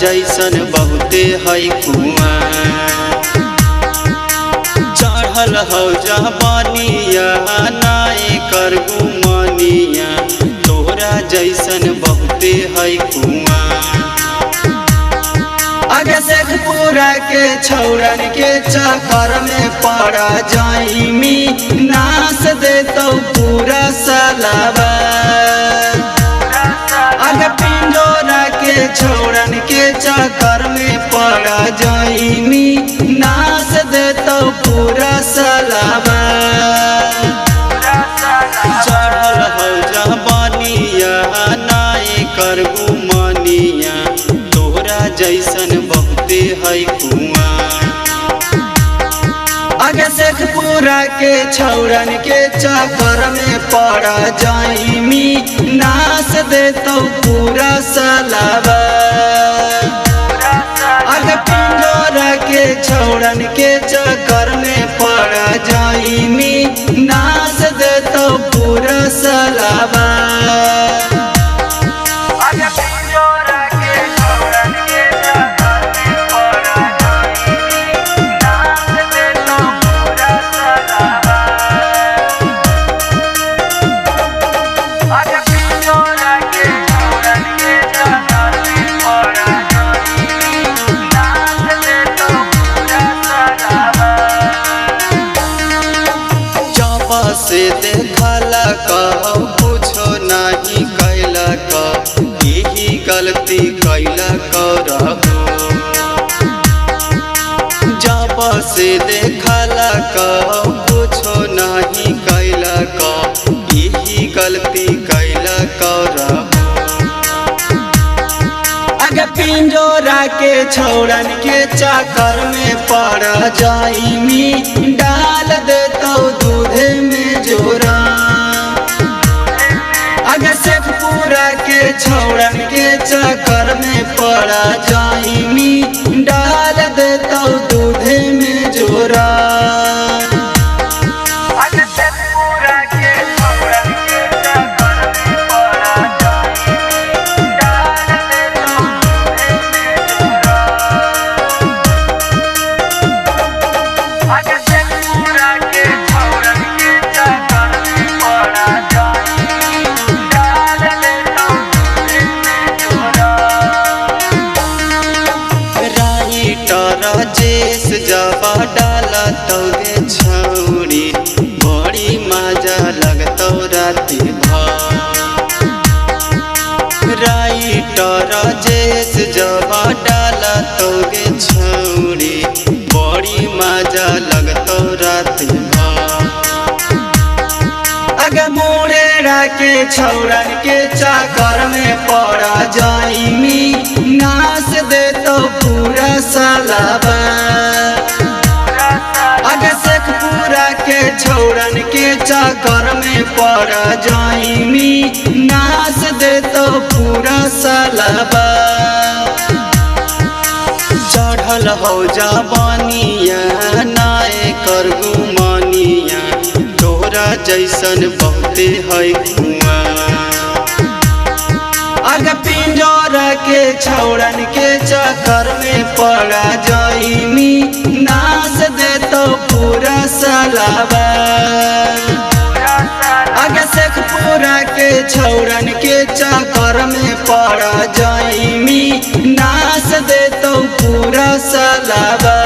जैसन बहुते है कुआं चढ़ल हो जवानिया नाए कर गुमानिया तोरा जैसन बहुते है कुआं आगे शेखपुरा के छौरन के चक्कर में पड़ा जाइमी नाश देतो पूरा सलावा आगे पिंजोरा के छौरन के चक्कर में पड़ा जाइमी नाश देतो पूरा सलावा चढ़ल हो जवानिया नाए कर गुमानिया तोरा जैसन बहुते है कुआं आगे शेखपुरा के छौरन के चक्कर में पड़ा जाइमी नाश देतो पूरा सलावा आगे पिंजोरा के छौरन के चक्कर में पड़ा जाइमी नाश देतो पूरा सलावा से देखला कहो कुछो नहीं कैला यही गलती कैला करहु जब से देखला कहो कुछो नहीं कैला यही गलती कैला करहु आगे पिंजोरा के छौरन के चक्कर में पड़ा जाइमी डाल देतो दूध में जोरा आगे शेखपुरा के छौरन के चक्कर में पड़ा जाइमी डाल देतो दूध में जोरा राजेश जबा डाला तौगे छौरी बड़ी मजा लगतौ राति भर राइटर राजेश जबा डाला तौगे छौरी बड़ी मजा लगतौ राति भर आगे मोरेरा के छौरन के चक्कर में पड़ा जाइमी नाश देतो पूरा सलावा आगे शेखपुरा के छौरन के चक्कर में पड़ा जाइमी नाश देतो पूरा सलावा चढ़ल हो जवानिया नाए कर गुमानिया तोरा जैसन बहुते है कुआं आगे पिंजोरा के छौरन के चक्कर में पड़ा जाइमी नाश देतो पूरा सलावा आगे शेखपुरा के छौरन के चक्कर में पड़ा जाइमी नाश देतो पूरा सलावा।